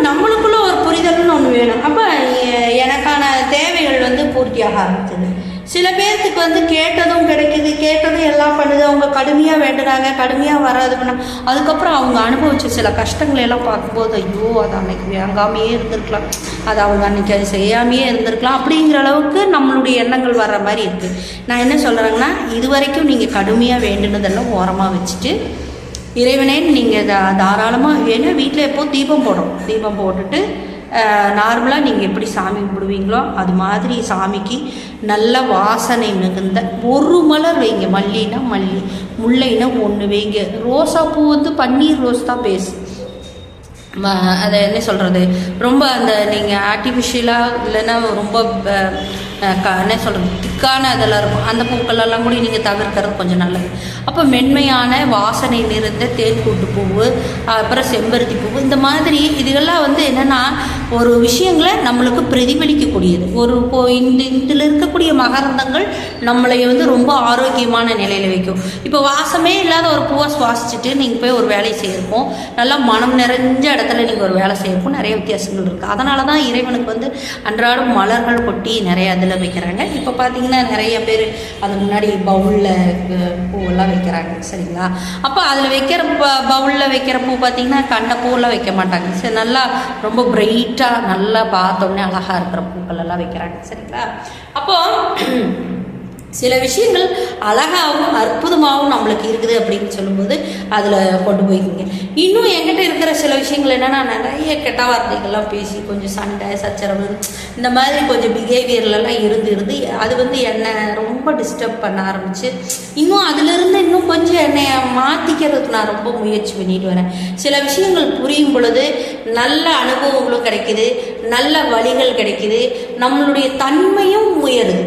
நம்மளுக்குள்ள ஒரு புரிதல்னு ஒன்று வேணும். அப்போ எனக்கான தேவைகள் வந்து பூர்த்தியாக ஆரம்பிச்சது. சில பேர்த்துக்கு வந்து கேட்டதும் கிடைக்கிது, கேட்டதும் எல்லாம் பண்ணுது. அவங்க கடுமையாக வேண்டுறாங்க, கடுமையாக வராது பண்ண. அதுக்கப்புறம் அவங்க அனுபவிச்ச சில கஷ்டங்களை எல்லாம் பார்க்கும்போது, ஐயோ அது அன்னைக்கு வாங்காமையே இருந்திருக்கலாம், அது அவங்க அன்னைக்கு அது செய்யாமையே இருந்திருக்கலாம் அப்படிங்கிற அளவுக்கு நம்மளுடைய எண்ணங்கள் வர்ற மாதிரி இருக்குது. நான் என்ன சொல்கிறேங்கன்னா, இது வரைக்கும் நீங்கள் கடுமையாக வேண்டுனதெல்லாம் ஓரமாக வச்சுட்டு இறைவனே நீங்கள் தாராளமாக, ஏன்னா வீட்டில் எப்போ தீபம் போடுறோம், தீபம் போட்டுட்டு நார்மலாக நீங்கள் எப்படி சாமி கும்பிடுவீங்களோ அது மாதிரி சாமிக்கு நல்ல வாசனை மிகுந்த ஒரு மலர் வைங்க. மல்லினா மல்லி, முல்லைனா ஒன்று வைங்க. ரோசா பூ வந்து பன்னீர் ரோஸ் தான் பேசு. அதை என்ன சொல்கிறது, ரொம்ப அந்த நீங்கள் ஆர்டிஃபிஷியலாக இல்லைன்னா ரொம்ப என்ன சொல்கிறது திக்கான இதெல்லாம் இருக்கும், அந்த பூக்களெல்லாம் கூட நீங்கள் தவிர்க்கிறது கொஞ்சம் நல்லது. அப்போ மென்மையான வாசனை நிறைந்த தேன்கூட்டு பூவு, அப்புறம் செம்பருத்தி பூவு, இந்த மாதிரி இதுகெல்லாம் வந்து என்னென்னா ஒரு விஷயங்களை நம்மளுக்கு பிரதிபலிக்கக்கூடியது. ஒரு இதில் இருக்கக்கூடிய மகரந்தங்கள் நம்மளை வந்து ரொம்ப ஆரோக்கியமான நிலையில் வைக்கும். இப்போ வாசமே இல்லாத ஒரு பூவை சுவாசிச்சுட்டு நீங்கள் போய் ஒரு வேலையை செய்யிருப்போம், நல்லா மனம் நிறைஞ்ச இடத்துல நீங்கள் ஒரு வேலை செய்யப்போ நிறைய வித்தியாசங்கள் இருக்குது. அதனால தான் இறைவனுக்கு வந்து அன்றாடம் மலர்கள் கொட்டி நிறைய அதில் வைக்கிறாங்க. இப்போ பார்த்தீங்கன்னா நிறைய பேர் அது முன்னாடி பவுலில் பூவெல்லாம் வைக்கிறாங்க, சரிங்களா? அப்போ அதில் வைக்கிற பவுலில் வைக்கிற பூ பார்த்தீங்கன்னா கண்ட பூவெல்லாம் வைக்க மாட்டாங்க. சரி, நல்லா ரொம்ப பிரைட்டாக நல்லா பார்த்தோன்னே அழகாக இருக்கிற பூக்கள் எல்லாம் வைக்கிறாங்க, சரிங்களா? அப்போது சில விஷயங்கள் அழகாகவும் அற்புதமாகவும் நம்மளுக்கு இருக்குது அப்படின்னு சொல்லும்போது அதில் கொண்டு போய்க்குங்க. இன்னும் என்கிட்ட இருக்கிற சில விஷயங்கள் என்னென்னா, நிறைய கெட்ட வார்த்தைகள்லாம் பேசி கொஞ்சம் சண்டை சச்சரவு இந்த மாதிரி கொஞ்சம் பிஹேவியர்லலாம் இருந்து அது வந்து என்னை ரொம்ப டிஸ்டர்ப் பண்ண ஆரம்பிச்சு, இன்னும் அதிலிருந்து இன்னும் கொஞ்சம் என்னை மாற்றிக்கிறதுக்கு நான் ரொம்ப முயற்சி பண்ணிட்டு வரேன். சில விஷயங்கள் புரியும் பொழுது நல்ல அனுபவங்களும் கிடைக்குது, நல்ல வழிகள் கிடைக்குது, நம்மளுடைய தன்மையும் உயருது,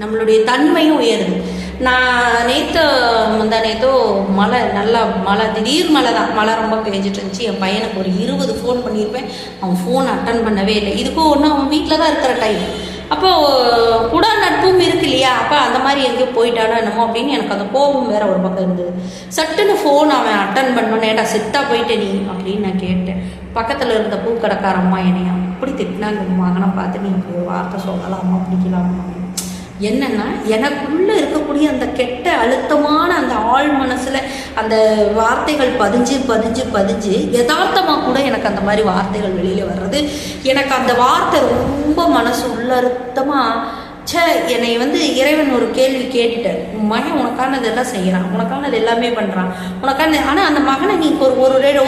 நம்மளுடைய தன்மையும் உயருது. நான் நேற்றோ மழை, நல்லா மழை, திடீர் மழை தான், மழை ரொம்ப பெஞ்சிட்டு இருந்துச்சு. என் பையனுக்கு ஒரு 20 ஃபோன் பண்ணியிருப்பேன், அவன் ஃபோன் அட்டன் பண்ணவே இல்லை. இதுக்கும் ஒன்று அவன் வீட்டில் தான் இருக்கிற டைம். அப்போது கூட நட்பும் இருக்கு இல்லையா, அப்போ அந்த மாதிரி எங்கேயோ போயிட்டானோ என்னமோ அப்படின்னு எனக்கு அந்த கோபம் வேற ஒரு பக்கம் இருந்தது. சட்டுன்னு ஃபோன் அவன் அட்டன் பண்ணோன்னு, ஏடா செட்டாக போயிட்டே நீ அப்படின்னு நான் கேட்டேன். பக்கத்தில் இருந்த பூக்கடைக்கார அம்மா என்னையா அப்படி திட்டினாங்க, மகனை பார்த்து நீ ஒரு வார்த்தை சொல்லலாமா பிடிக்கலாமா. என்னென்னா, எனக்குள்ளே இருக்கக்கூடிய அந்த கெட்ட அழுத்தமான அந்த ஆழ் மனசில் அந்த வார்த்தைகள் பதிஞ்சு யதார்த்தமாக கூட எனக்கு அந்த மாதிரி வார்த்தைகள் வெளியில் வர்றது, எனக்கு அந்த வார்த்தை ரொம்ப மனசு உள்ளறுத்தமாக என்னை வந்து இறைவன் ஒரு கேள்வி கேட்டுட்டார். மகன் உனக்கானது எல்லாம் செய்கிறான், உனக்கானது எல்லாமே பண்ணுறான், உனக்கான, ஆனால் அந்த மகனை நீ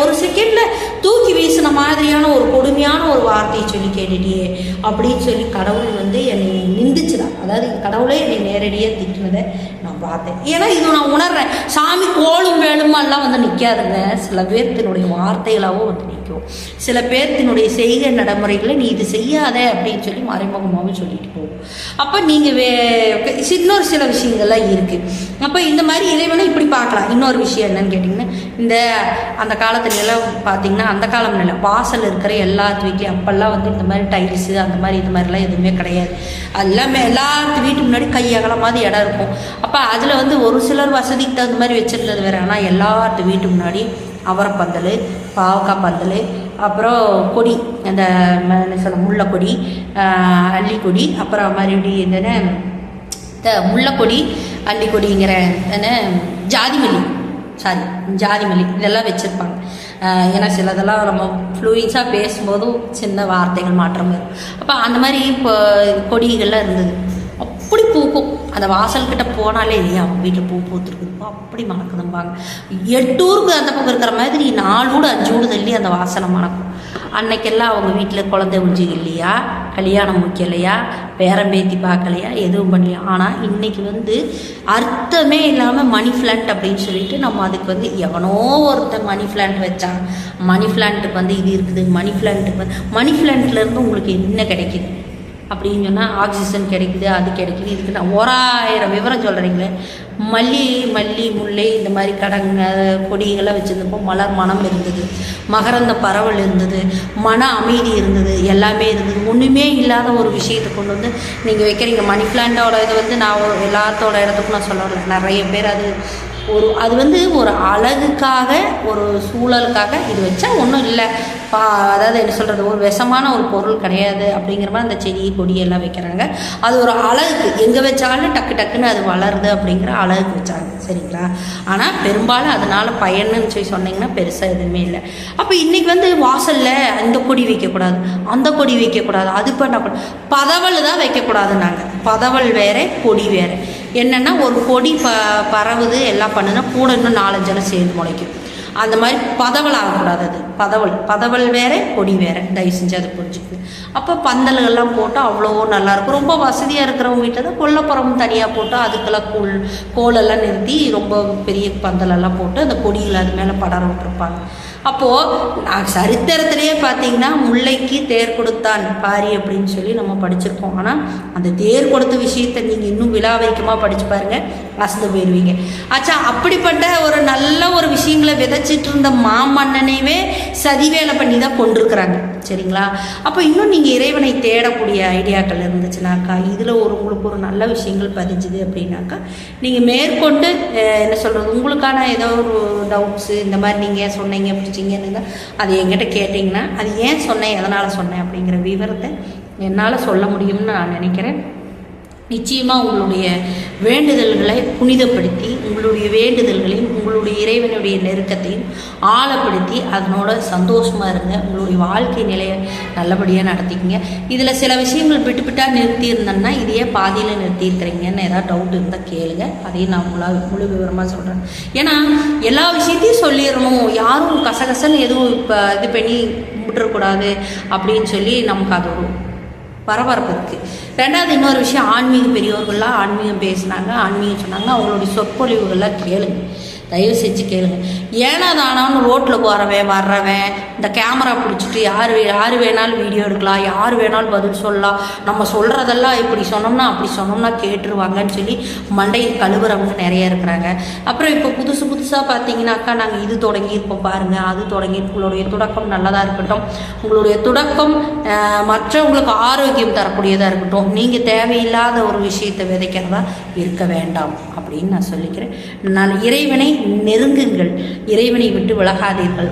ஒரு செகண்டில் தூக்கி வீசின மாதிரியான ஒரு கொடுமையான ஒரு வார்த்தையை சொல்லி கேட்டுட்டியே அப்படின்னு சொல்லி கடவுள் வந்து என்னை நிந்திச்சுதான். அதாவது கடவுளே என்னை நேரடியாக திட்டினதை நான் பார்த்தேன். ஏன்னா இது நான் உணர்றேன், சாமி கோளும் வேலுமெல்லாம் வந்து நிற்காதுங்க. சில பேர்த்தினுடைய வார்த்தைகளாகவும் வந்து நிற்கும், சில பேர்த்தினுடைய செய்கை நடைமுறைகளை நீ இது செய்யாத அப்படின்னு சொல்லி மறைமுகமாகவும் சொல்லிட்டு போகும். அப்போ நீங்கள் இன்னொரு சில விஷயங்கள்லாம் இருக்குது. அப்போ இந்த மாதிரி இறைவனை இப்படி பார்க்கலாம். இன்னொரு விஷயம் என்னன்னு கேட்டிங்கன்னா, அந்த காலத்துலலாம் பார்த்தீங்கன்னா, அந்த காலம் இல்லை, வாசல் இருக்கிற எல்லாத்து வீட்லேயும் அப்போல்லாம் வந்து இந்த மாதிரி டைல்ஸு அந்த மாதிரி இது மாதிரிலாம் எதுவுமே கிடையாது. எல்லாமே எல்லாத்து வீட்டு முன்னாடி கையகலமாவது இடம் இருக்கும். அப்போ அதில் வந்து ஒரு சிலர் வசதிக்கு தகுந்த மாதிரி வச்சுருந்தது வேறு. ஆனால் எல்லாத்து வீட்டு முன்னாடி அவரைப்பந்தல், பாவக்காய் பந்தல், அப்புறம் கொடி, அந்த என்ன சொல்ல முல்லைக்கொடி, அள்ளிக்கொடி, அப்புறம் மறுபடியும் இந்த முல்லைக்கொடி அள்ளிக்கொடிங்கிற ஜாதிமல்லி இதெல்லாம் வச்சுருப்பாங்க. ஏன்னா சிலதெல்லாம் நம்ம ஃப்ளூயின்ஸாக பேசும்போதும் சின்ன வார்த்தைகள் மாற்றம் வரும். அப்போ அந்த மாதிரி இப்போ கொடிகள்லாம் இருந்தது. அப்படி பூக்கும், அந்த வாசல்கிட்ட போனாலே இல்லையா அவங்க வீட்டில் பூ பூத்துருக்குதுப்பா அப்படி மணக்குதும்பாங்க. 8 ஊருக்கு அந்த பக்கம் இருக்கிற மாதிரி 4 வீடு 5 வீடு தள்ளி அந்த வாசனை மணக்கும். அன்னைக்கெல்லாம் அவங்க வீட்டில் குழந்தை உஞ்சி இல்லையா, கல்யாணம் முக்கியலையா, பேரம்பேத்தி பார்க்கலையா, எதுவும் பண்ணலையா. ஆனால் இன்றைக்கி வந்து அர்த்தமே இல்லாமல் மணி பிளான்ட் அப்படின்னு சொல்லிட்டு நம்ம அதுக்கு வந்து எவனோ ஒருத்தர் மணி பிளான்ட் வச்சாங்க. மணி பிளான்ட்டுக்கு வந்து இது இருக்குது, மணி பிளான்ட்லேருந்து உங்களுக்கு என்ன கிடைக்கிது அப்படின்னு சொன்னால் ஆக்சிஜன் கிடைக்குது, அது கிடைக்குது, இதுக்கு நான் 1000 விவரம் சொல்கிறீங்களே. மல்லி முல்லை இந்த மாதிரி கொடிகளாக வச்சுருந்தப்போ மலர் மனம் இருந்தது, மகரந்த பரவல் இருந்தது, மன அமைதி இருந்தது, எல்லாமே இருந்தது. ஒன்றுமே இல்லாத ஒரு விஷயத்தை கொண்டு வந்து நீங்கள் வைக்கிறீங்க. மணி பிளான்ட்டோட இது வந்து நான் எல்லாத்தோட இடத்துக்கும் நான் சொல்ல வரல. நிறைய பேர் அது அது வந்து ஒரு அழகுக்காக ஒரு சூழலுக்காக இது வச்சா ஒன்றும் இல்லை அதாவது என்ன சொல்கிறது, ஒரு விஷமான ஒரு பொருள் கிடையாது அப்படிங்கிற மாதிரி அந்த செடி கொடியெல்லாம் வைக்கிறாங்க. அது ஒரு அழகுக்கு, எங்கே வச்சாலும் டக்கு டக்குன்னு அது வளருது அப்படிங்கிற அழகுக்கு வச்சாங்க, சரிங்களா. ஆனால் பெரும்பாலும் அதனால் பயன்னு சொல்லி சொன்னீங்கன்னா பெருசாக எதுவுமே இல்லை. அப்போ இன்றைக்கி வந்து வாசலில் இந்த கொடி வைக்கக்கூடாது, அந்த கொடி வைக்கக்கூடாது, அது பண்ணக்கூடாது, பதவல் தான் வைக்கக்கூடாதுன்னாங்க. பதவல் வேறு, கொடி வேறு. என்னென்னா ஒரு கொடி பரவுது எல்லாம் பண்ணுன்னா கூட இன்னும் 4-5 சேர்ந்து முளைக்கும். அந்த மாதிரி பதவல் ஆகக்கூடாது. அது பதவல் வேறு, கொடி வேறு. தயவு செஞ்சு அதை புரிஞ்சுக்குது. அப்போ பந்தல்கள்லாம் போட்டால் அவ்வளோ நல்லாயிருக்கும். ரொம்ப வசதியாக இருக்கிறவங்க வீட்டில் தான் கொல்லைப்புறம் தனியாக போட்டு அதுக்கெல்லாம் கோலெல்லாம் நிறுத்தி ரொம்ப பெரிய பந்தலெல்லாம் போட்டு அந்த கொடிகளை அது மேலே படர விட்டுருப்பாங்க. அப்போது சரித்திரத்திலேயே பார்த்தீங்கன்னா முல்லைக்கு தேர் கொடுத்தான் பாரி அப்படின்னு சொல்லி நம்ம படிச்சிருக்கோம். ஆனால் அந்த தேர் கொடுத்த விஷயத்தை நீங்கள் இன்னும் விலாவைக்கமாக படித்து பாருங்கள், அசந்து போயிடுவீங்க. ஆச்சா, அப்படிப்பட்ட ஒரு நல்ல ஒரு விஷயங்களை விதைச்சிட்டு இருந்த மாமன்னனைவே சதிவேலை பண்ணி தான் கொண்டிருக்கிறாங்க, சரிங்களா. அப்போ இன்னும் நீங்கள் இறைவனை தேடக்கூடிய ஐடியாக்கள் இருந்துச்சுனாக்கா, இதில் உங்களுக்கு ஒரு நல்ல விஷயங்கள் பதிஞ்சுது அப்படின்னாக்கா, நீங்கள் மேற்கொண்டு என்ன சொல்கிறது, உங்களுக்கான ஏதோ ஒரு டவுட்ஸு இந்த மாதிரி நீங்கள் சொன்னீங்க பிடிச்சிங்கன்னு அது என்கிட்ட கேட்டிங்கன்னா, அது ஏன் சொன்னேன், எதனால் சொன்னேன் அப்படிங்கிற விவரத்தை என்னால் சொல்ல முடியும்னு நான் நினைக்கிறேன். நிச்சயமாக உங்களுடைய வேண்டுதல்களை புனிதப்படுத்தி, உங்களுடைய வேண்டுதல்களையும் உங்களுடைய இறைவனுடைய நெருக்கத்தையும் ஆழப்படுத்தி அதனோட சந்தோஷமாக இருங்க. உங்களுடைய வாழ்க்கை நிலையை நல்லபடியாக நடத்திக்கங்க. இதில் சில விஷயங்கள் விட்டுவிட்டால் நிறுத்தியிருந்தேன்னா இதையே பாதியில் நிறுத்தியிருக்கிறீங்கன்னு ஏதாவது டவுட் இருந்தால் கேளுங்க, அதையும் நான் முழு விவரமாக சொல்கிறேன். ஏன்னா எல்லா விஷயத்தையும் சொல்லிடணும், யாரும் கசகசன்னு எதுவும் இப்போ இது பண்ணி விட்டுறக்கூடாது அப்படின்னு சொல்லி நமக்கு அது ஒரு பரபரப்பு இருக்குது. ரெண்டாவது இன்னொரு விஷயம், ஆன்மீக பெரியவர்கள்லாம் ஆன்மீகம் பேசினாங்க, ஆன்மீகம் சொன்னாங்க, அவங்களுடைய சொற்பொழிவுகள்லாம் கேளுங்க, தயவு செஞ்சு கேளுங்க. ஏன்னா தானான்னு ரோட்டில் போகிறவன் வர்றவன் இந்த கேமரா பிடிச்சிட்டு யார் வேணாலும் வீடியோ எடுக்கலாம், யார் வேணாலும் பதில் சொல்லலாம், நம்ம சொல்கிறதெல்லாம் இப்படி சொன்னோம்னா அப்படி சொன்னோம்னா கேட்டுருவாங்கன்னு சொல்லி மண்டையை கழுவுறவங்க நிறைய இருக்கிறாங்க. அப்புறம் இப்போ புதுசாக பார்த்தீங்கன்னாக்கா, நாங்கள் இது தொடங்கியிருப்போம் பாருங்கள், அது தொடங்கி, உங்களுடைய தொடக்கம் நல்லதாக இருக்கட்டும், உங்களுடைய தொடக்கம் மற்றவங்களுக்கு ஆரோக்கியம் தரக்கூடியதாக இருக்கட்டும், நீங்கள் தேவையில்லாத ஒரு விஷயத்தை விதைக்கிறதா இருக்க வேண்டாம் அப்படின்னு நான் சொல்லிக்கிறேன். நான் இறைவனை நெருங்குங்கள், இறைவனை விட்டு விலகாதீர்கள்.